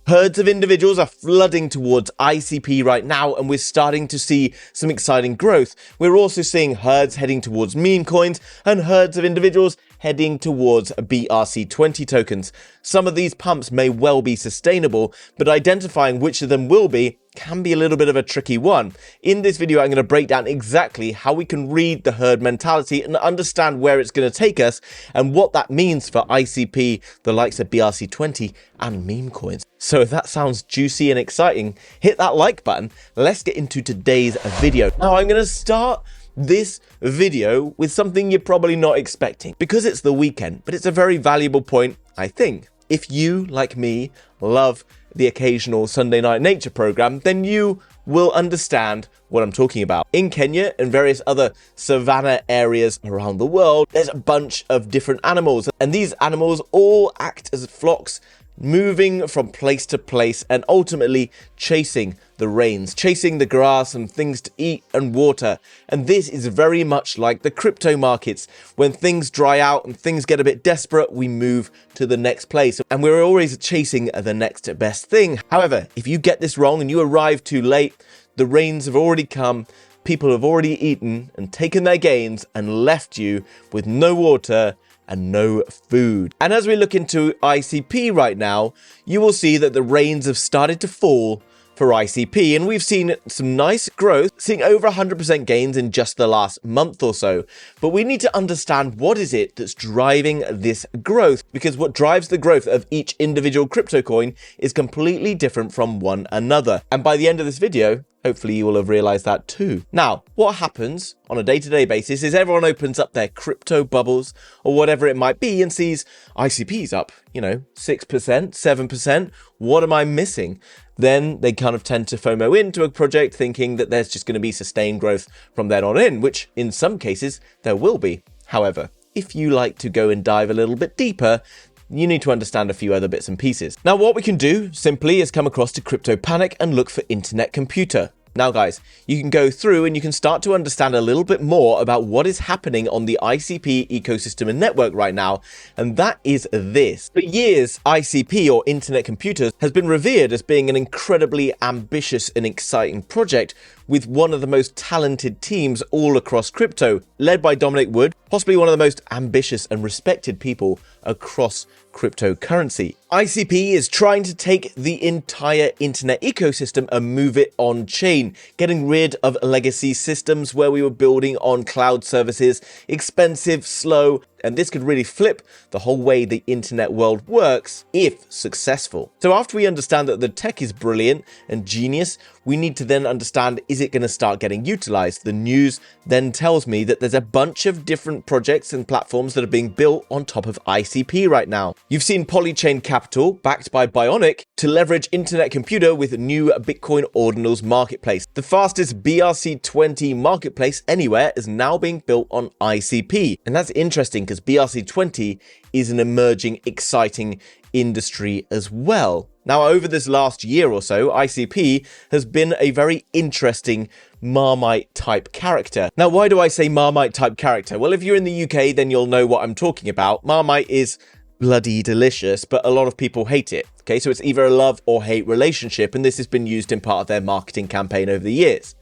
Herds of individuals are flooding towards ICP right now, and we're starting to see some exciting growth. We're also seeing herds heading towards meme coins and herds of individuals heading towards BRC20 tokens. Some of these pumps may well be sustainable, but identifying which of them will be can be a little bit of a tricky one. In this video, I'm going to break down exactly how we can read the herd mentality and understand where it's going to take us and what that means for ICP, the likes of BRC20 and meme coins. So if that sounds juicy and exciting, hit that like button. Let's get into today's video. Now I'm going to start this video with something you're probably not expecting because it's the weekend, but it's a very valuable point, I think. If you, like me, love the occasional Sunday night nature program, then you will understand what I'm talking about. In Kenya and various other savanna areas around the world, there's a bunch of different animals, and these animals all act as flocks, moving from place to place and ultimately chasing the rains, chasing the grass and things to eat and water. And this is very much like the crypto markets. When things dry out and things get a bit desperate, we move to the next place, and we're always chasing the next best thing. However, if you get this wrong and you arrive too late, the rains have already come, people have already eaten and taken their gains and left you with no water and no food. And as we look into ICP right now, you will see that the rains have started to fall for ICP, and we've seen some nice growth, seeing over 100% gains in just the last month or so. But we need to understand what is it that's driving this growth, because what drives the growth of each individual crypto coin is completely different from one another. And by the end of this video, hopefully you will have realized that too. Now, what happens on a day-to-day basis is everyone opens up their crypto bubbles or whatever it might be and sees ICP's up, 6%, 7%. What am I missing? Then they kind of tend to FOMO into a project thinking that there's just going to be sustained growth from then on in, which in some cases there will be. However, if you like to go and dive a little bit deeper, you need to understand a few other bits and pieces. Now, what we can do simply is come across to Crypto Panic and look for Internet Computer. Now, guys, you can go through and you can start to understand a little bit more about what is happening on the ICP ecosystem and network right now, and that is this. For years, ICP, or Internet Computer, has been revered as being an incredibly ambitious and exciting project with one of the most talented teams all across crypto, led by Dominic Wood, possibly one of the most ambitious and respected people across cryptocurrency. ICP is trying to take the entire internet ecosystem and move it on chain, getting rid of legacy systems where we were building on cloud services, expensive, slow, and this could really flip the whole way the internet world works if successful. So after we understand that the tech is brilliant and genius, we need to then understand, is it going to start getting utilized? The news then tells me that there's a bunch of different projects and platforms that are being built on top of ICP right now. You've seen Polychain Capital, backed by Bionic, to leverage Internet Computer with new Bitcoin Ordinals marketplace. The fastest BRC20 marketplace anywhere is now being built on ICP. And that's interesting because BRC20 is an emerging, exciting industry as well. Now, over this last year or so, ICP has been a very interesting Marmite type character. Now, why do I say Marmite type character? Well, if you're in the UK, then you'll know what I'm talking about. Marmite is bloody delicious, but a lot of people hate it. Okay, so it's either a love or hate relationship, and this has been used in part of their marketing campaign over the years.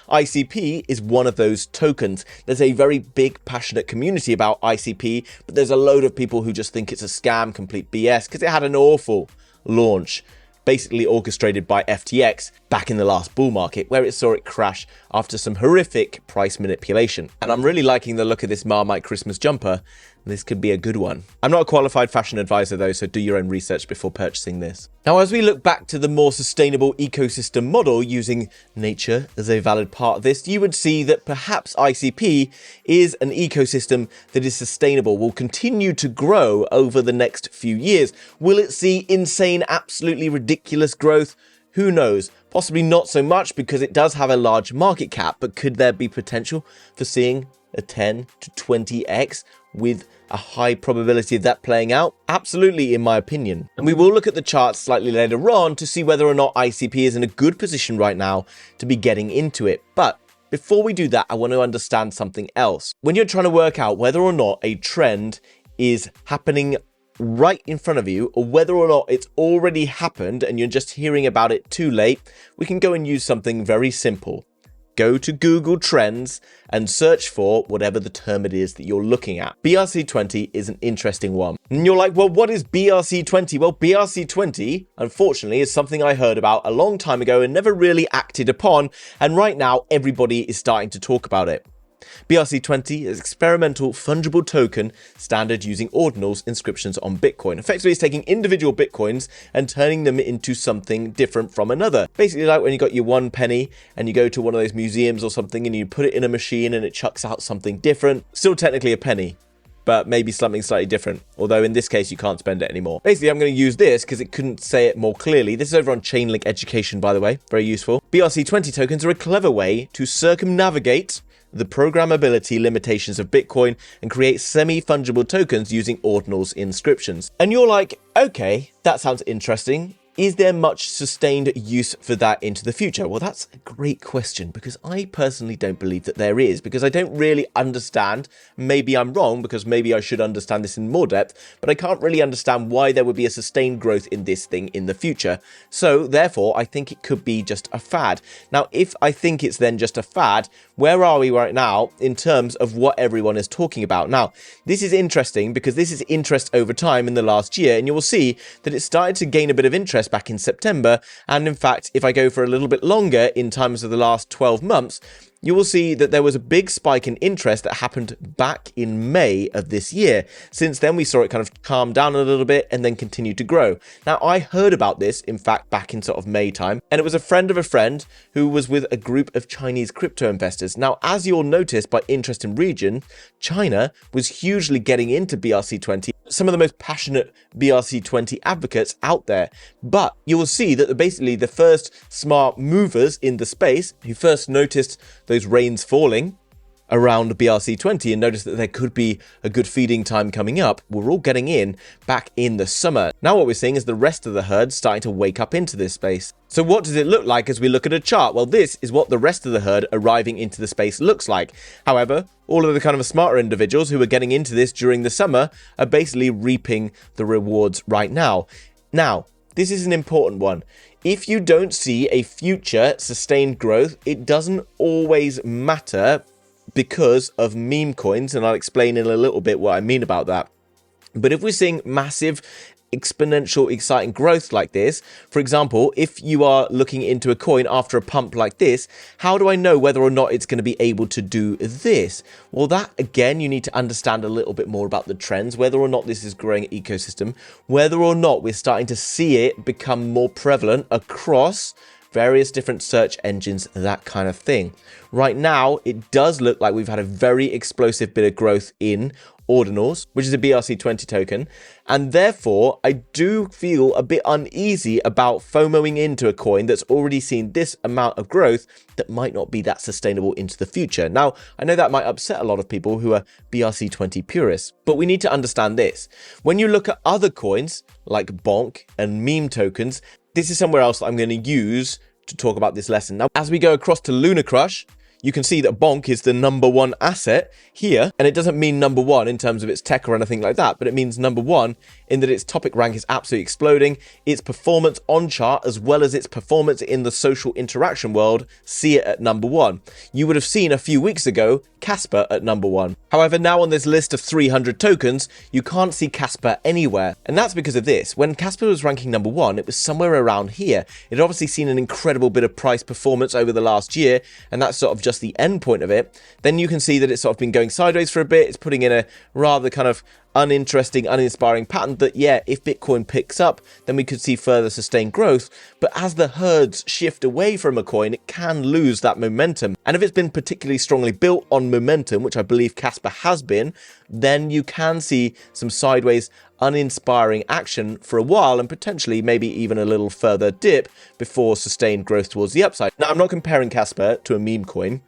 ICP is one of those tokens. There's a very big, passionate community about ICP, but there's a load of people who just think it's a scam, complete BS, because it had an awful launch, basically orchestrated by FTX back in the last bull market, where it saw it crash after some horrific price manipulation. And I'm really liking the look of this Marmite Christmas jumper. This could be a good one. I'm not a qualified fashion advisor though, so do your own research before purchasing this. Now, as we look back to the more sustainable ecosystem model using nature as a valid part of this, you would see that perhaps ICP is an ecosystem that is sustainable, will continue to grow over the next few years. Will it see insane, absolutely ridiculous growth? Who knows? Possibly not so much because it does have a large market cap, but could there be potential for seeing a 10 to 20x with a high probability of that playing out? Absolutely, in my opinion. And we will look at the charts slightly later on to see whether or not ICP is in a good position right now to be getting into it. But before we do that, I want to understand something else. When you're trying to work out whether or not a trend is happening right in front of you, or whether or not it's already happened and you're just hearing about it too late, we can go and use something very simple. Go to Google Trends and search for whatever the term it is that you're looking at. BRC20 is an interesting one. And you're like, well, what is BRC20? Well, BRC20, unfortunately, is something I heard about a long time ago and never really acted upon. And right now, everybody is starting to talk about it. BRC20 is experimental fungible token standard using ordinals inscriptions on Bitcoin. Effectively, it's taking individual Bitcoins and turning them into something different from another. Basically, like when you got your 1 penny and you go to one of those museums or something and you put it in a machine and it chucks out something different. Still technically a penny, but maybe something slightly different. Although in this case, you can't spend it anymore. Basically, I'm going to use this because it couldn't say it more clearly. This is over on Chainlink Education, by the way. Very useful. BRC20 tokens are a clever way to circumnavigate the programmability limitations of Bitcoin and create semi-fungible tokens using ordinals inscriptions. And you're like, okay, that sounds interesting. Is there much sustained use for that into the future? Well, that's a great question because I personally don't believe that there is, because I don't really understand. Maybe I'm wrong because maybe I should understand this in more depth, but I can't really understand why there would be a sustained growth in this thing in the future. So therefore, I think it could be just a fad. Now, if I think it's then just a fad, where are we right now in terms of what everyone is talking about? Now, this is interesting because this is interest over time in the last year, and you will see that it started to gain a bit of interest back in September. And in fact, if I go for a little bit longer in terms of the last 12 months, you will see that there was a big spike in interest that happened back in May of this year. Since then, we saw it kind of calm down a little bit and then continue to grow. Now, I heard about this, in fact, back in sort of May time, and it was a friend of a friend who was with a group of Chinese crypto investors. Now, as you'll notice by interest in region, China was hugely getting into BRC20, some of the most passionate BRC20 advocates out there. But you will see that basically the first smart movers in the space who first noticed those rains falling around BRC20 and noticed that there could be a good feeding time coming up, we're all getting in back in the summer. Now what we're seeing is the rest of the herd starting to wake up into this space. So what does it look like as we look at a chart? Well, this is what the rest of the herd arriving into the space looks like. However, all of the kind of smarter individuals who are getting into this during the summer are basically reaping the rewards right now. Now, this is an important one. If you don't see a future sustained growth, it doesn't always matter because of meme coins, and I'll explain in a little bit what I mean about that. But if we're seeing massive exponential exciting growth like this, for example, if you are looking into a coin after a pump like this, how do I know whether or not it's going to be able to do this? Well, that again, you need to understand a little bit more about the trends, whether or not this is growing ecosystem, whether or not we're starting to see it become more prevalent across various different search engines, that kind of thing. Right now, it does look like we've had a very explosive bit of growth in ordinals, which is a BRC20 token, and therefore I do feel a bit uneasy about FOMOing into a coin that's already seen this amount of growth that might not be that sustainable into the future. Now, I know that might upset a lot of people who are BRC20 purists, but we need to understand this. When you look at other coins like Bonk and meme tokens, this is somewhere else that I'm going to use to talk about this lesson. Now, as we go across to Lunar Crush, you can see that Bonk is the #1 asset here, and it doesn't mean #1 in terms of its tech or anything like that, but it means #1 in that its topic rank is absolutely exploding. Its performance on chart, as well as its performance in the social interaction world, see it at #1. You would have seen a few weeks ago Casper at #1. However, now on this list of 300 tokens, you can't see Casper anywhere, and that's because of this. When Casper was ranking #1, it was somewhere around here. It had obviously seen an incredible bit of price performance over the last year, and that's sort of just the end point of it. Then you can see that it's sort of been going sideways for a bit. It's putting in a rather kind of uninteresting, uninspiring pattern that, yeah, if Bitcoin picks up, then we could see further sustained growth. But as the herds shift away from a coin, it can lose that momentum. And if it's been particularly strongly built on momentum, which I believe Casper has been, then you can see some sideways, uninspiring action for a while and potentially maybe even a little further dip before sustained growth towards the upside. Now, I'm not comparing Casper to a meme coin.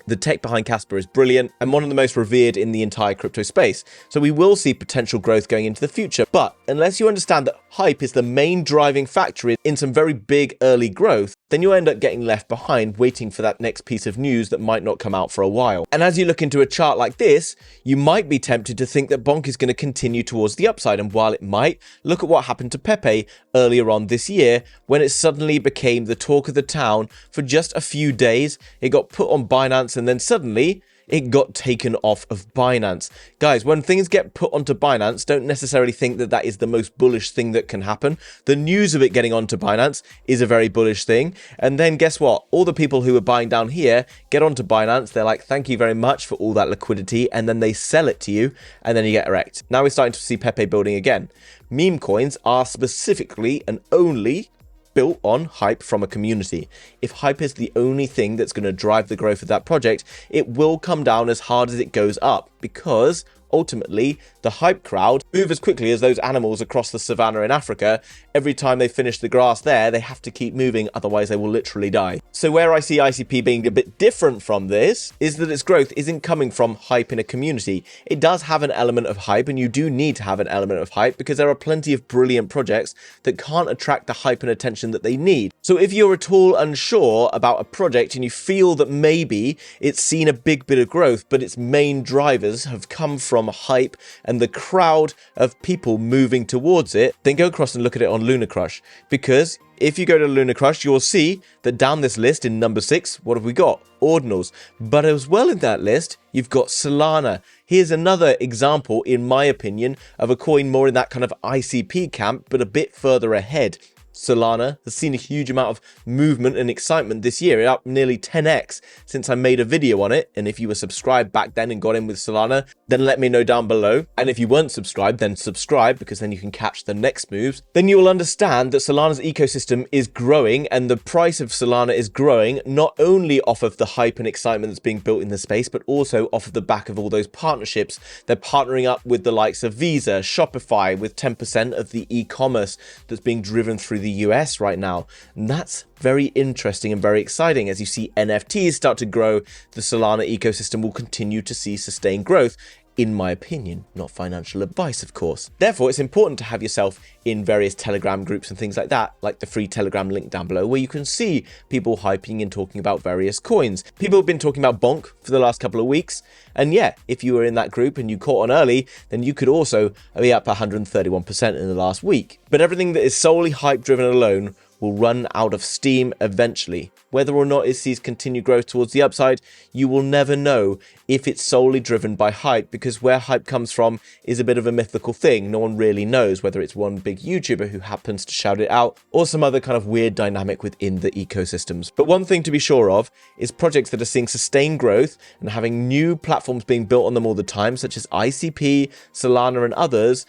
The tech behind Casper is brilliant and one of the most revered in the entire crypto space. So we will see potential growth going into the future. But unless you understand that hype is the main driving factor in some very big early growth, then you'll end up getting left behind waiting for that next piece of news that might not come out for a while. And as you look into a chart like this, you might be tempted to think that Bonk is going to continue towards the upside. And while it might, look at what happened to Pepe earlier on this year when it suddenly became the talk of the town for just a few days. It got put on Binance and then suddenly it got taken off of Binance. Guys, when things get put onto Binance, don't necessarily think that that is the most bullish thing that can happen. The news of it getting onto Binance is a very bullish thing. And then guess what? All the people who are buying down here get onto Binance. They're like, thank you very much for all that liquidity. And then they sell it to you and then you get wrecked. Now we're starting to see Pepe building again. Meme coins are specifically and only built on hype from a community. If hype is the only thing that's going to drive the growth of that project, it will come down as hard as it goes up, because ultimately the hype crowd move as quickly as those animals across the savannah in Africa. Every time they finish the grass there, they have to keep moving, otherwise they will literally die. So where I see ICP being a bit different from this is that its growth isn't coming from hype in a community. It does have an element of hype, and you do need to have an element of hype because there are plenty of brilliant projects that can't attract the hype and attention that they need. So if you're at all unsure about a project and you feel that maybe it's seen a big bit of growth, but its main drivers have come from hype and the crowd of people moving towards it, then go across and look at it on Lunar Crush. Because if you go to Lunar Crush, you'll see that down this list in number 6, what have we got? Ordinals. But as well in that list, you've got Solana. Here's another example, in my opinion, of a coin more in that kind of ICP camp, but a bit further ahead. Solana has seen a huge amount of movement and excitement this year. It's up nearly 10x since I made a video on it. And if you were subscribed back then and got in with Solana, then let me know down below. And if you weren't subscribed, then subscribe, because then you can catch the next moves. Then you will understand that Solana's ecosystem is growing and the price of Solana is growing, not only off of the hype and excitement that's being built in the space, but also off of the back of all those partnerships. They're partnering up with the likes of Visa, Shopify, with 10% of the e-commerce that's being driven through the US right now. And that's very interesting and very exciting. As you see NFTs start to grow, the Solana ecosystem will continue to see sustained growth, in my opinion, not financial advice, of course. Therefore, it's important to have yourself in various Telegram groups and things like that, like the free Telegram link down below, where you can see people hyping and talking about various coins. People have been talking about Bonk for the last couple of weeks. And yeah, if you were in that group and you caught on early, then you could also be up 131% in the last week. But everything that is solely hype driven alone will run out of steam eventually. Whether or not it sees continued growth towards the upside, you will never know if it's solely driven by hype, because where hype comes from is a bit of a mythical thing. No one really knows whether it's one big YouTuber who happens to shout it out or some other kind of weird dynamic within the ecosystems. But one thing to be sure of is projects that are seeing sustained growth and having new platforms being built on them all the time, such as ICP, Solana and others,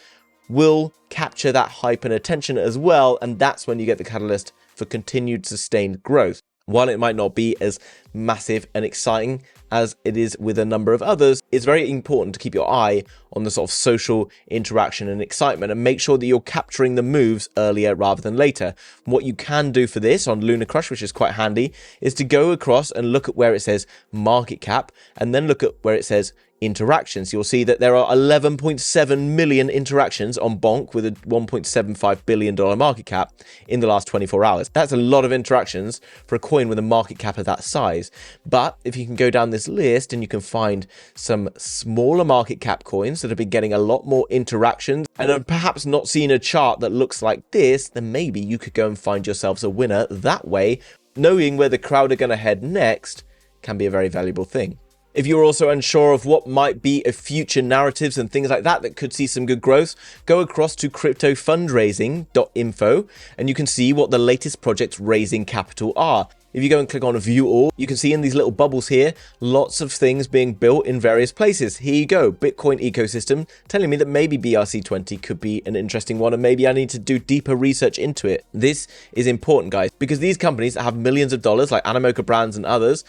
will capture that hype and attention as well, and that's when you get the catalyst for continued sustained growth. While it might not be as massive and exciting as it is with a number of others, it's very important to keep your eye on the sort of social interaction and excitement and make sure that you're capturing the moves earlier rather than later. What you can do for this on Lunar Crush, which is quite handy, is to go across and look at where it says market cap and then look at where it says interactions. You'll see that there are 11.7 million interactions on Bonk with a $1.75 billion market cap in the last 24 hours. That's a lot of interactions for a coin with a market cap of that size. But if you can go down this list and you can find some smaller market cap coins that have been getting a lot more interactions and have perhaps not seen a chart that looks like this, then maybe you could go and find yourselves a winner that way. Knowing where the crowd are going to head next can be a very valuable thing. If you're also unsure of what might be a future narratives and things like that that could see some good growth, go across to cryptofundraising.info and you can see what the latest projects raising capital are. If you go and click on view all, you can see in these little bubbles here, lots of things being built in various places. Here you go, Bitcoin ecosystem, telling me that maybe BRC20 could be an interesting one and maybe I need to do deeper research into it. This is important, guys, because these companies that have millions of dollars like Animoca Brands and others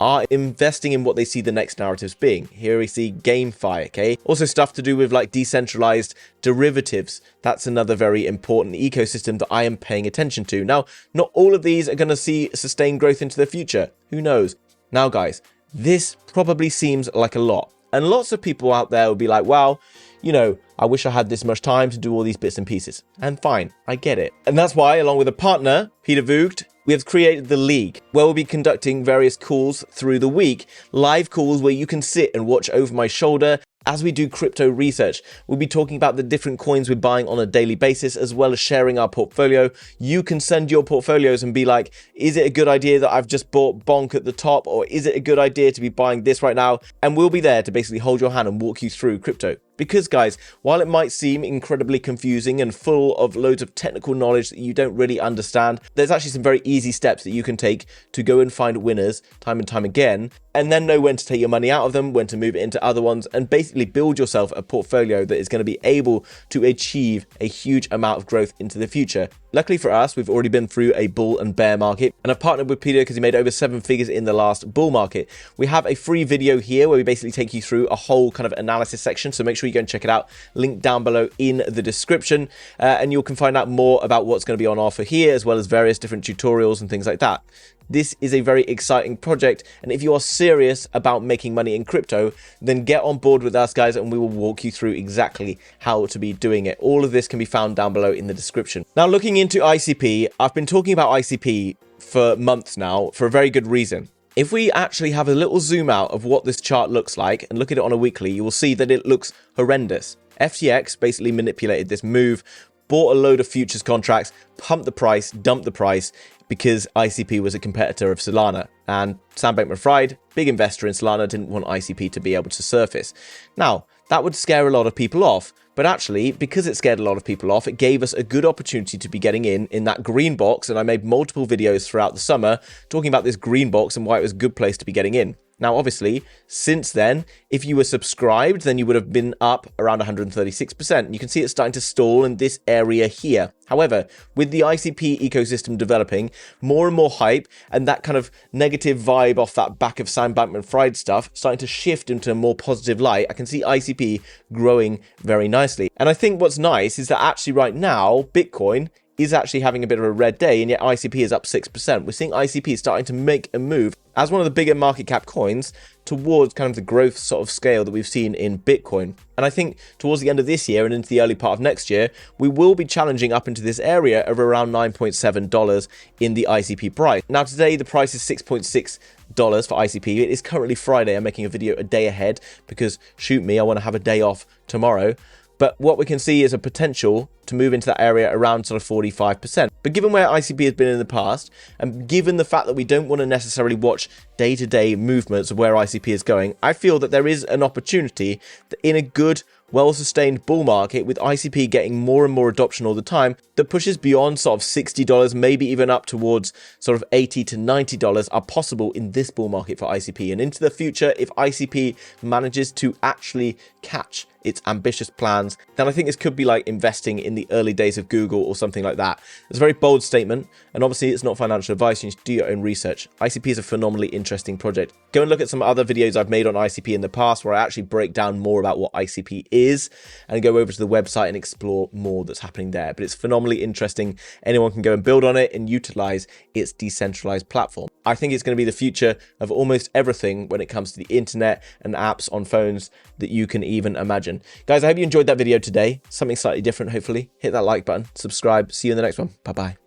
are investing in what they see the next narratives being. Here we see GameFi, okay? Also stuff to do with like decentralized derivatives. That's another very important ecosystem that I am paying attention to. Now, not all of these are going to see sustained growth into the future. Who knows? Now, guys, this probably seems like a lot. And lots of people out there will be like, wow, you know, I wish I had this much time to do all these bits and pieces. And fine, I get it. And that's why, along with a partner, Peter Voogd, we have created the League, where we'll be conducting various calls through the week, live calls where you can sit and watch over my shoulder as we do crypto research. We'll be talking about the different coins we're buying on a daily basis, as well as sharing our portfolio. You can send your portfolios and be like, is it a good idea that I've just bought Bonk at the top, or is it a good idea to be buying this right now? And we'll be there to basically hold your hand and walk you through crypto. Because guys, while it might seem incredibly confusing and full of loads of technical knowledge that you don't really understand, there's actually some very easy steps that you can take to go and find winners time and time again, and then know when to take your money out of them, when to move it into other ones, and basically build yourself a portfolio that is going to be able to achieve a huge amount of growth into the future. Luckily for us, we've already been through a bull and bear market, and I've partnered with Peter because he made over 7 figures in the last bull market. We have a free video here where we basically take you through a whole kind of analysis section, so make sure you go and check it out. Link down below in the description, and you can find out more about what's going to be on offer here, as well as various different tutorials and things like that. This is a very exciting project, and if you are serious about making money in crypto, then get on board with us, guys, and we will walk you through exactly how to be doing it. All of this can be found down below in the description. Now, looking into ICP, I've been talking about ICP for months now for a very good reason. If we actually have a little zoom out of what this chart looks like and look at it on a weekly, you will see that it looks horrendous. FTX basically manipulated this move, bought a load of futures contracts, pumped the price, dumped the price, because ICP was a competitor of Solana, and Sam Bankman-Fried, big investor in Solana, didn't want ICP to be able to surface. Now, that would scare a lot of people off, but actually, because it scared a lot of people off, it gave us a good opportunity to be getting in that green box, and I made multiple videos throughout the summer talking about this green box and why it was a good place to be getting in. Now, obviously, since then, if you were subscribed, then you would have been up around 136%. You can see it's starting to stall in this area here. However, with the ICP ecosystem developing, more and more hype and that kind of negative vibe off that back of Sam Bankman-Fried stuff starting to shift into a more positive light, I can see ICP growing very nicely. And I think what's nice is that actually right now, Bitcoin is actually having a bit of a red day, and yet ICP is up 6%. We're seeing ICP starting to make a move as one of the bigger market cap coins towards kind of the growth sort of scale that we've seen in Bitcoin. And I think towards the end of this year and into the early part of next year, we will be challenging up into this area of around $9.7 in the ICP price. Now today, the price is $6.6 for ICP. It is currently Friday. I'm making a video a day ahead because, shoot me, I want to have a day off tomorrow. But what we can see is a potential to move into that area around sort of 45%. But given where ICP has been in the past, and given the fact that we don't want to necessarily watch day-to-day movements of where ICP is going, I feel that there is an opportunity that in a good, well-sustained bull market, with ICP getting more and more adoption all the time, that pushes beyond sort of $60, maybe even up towards sort of $80 to $90 are possible in this bull market for ICP. And into the future, if ICP manages to actually catch its ambitious plans, then I think this could be like investing in the early days of Google or something like that. It's a very bold statement, and obviously it's not financial advice. You need to do your own research. ICP is a phenomenally interesting project. Go and look at some other videos I've made on ICP in the past where I actually break down more about what ICP is and go over to the website and explore more that's happening there. But it's phenomenally interesting. Anyone can go and build on it and utilize its decentralized platform. I think it's going to be the future of almost everything when it comes to the internet and apps on phones that you can even imagine. Guys, I hope you enjoyed that video today. Something slightly different, hopefully. Hit that like button, subscribe. See you in the next one. Bye-bye.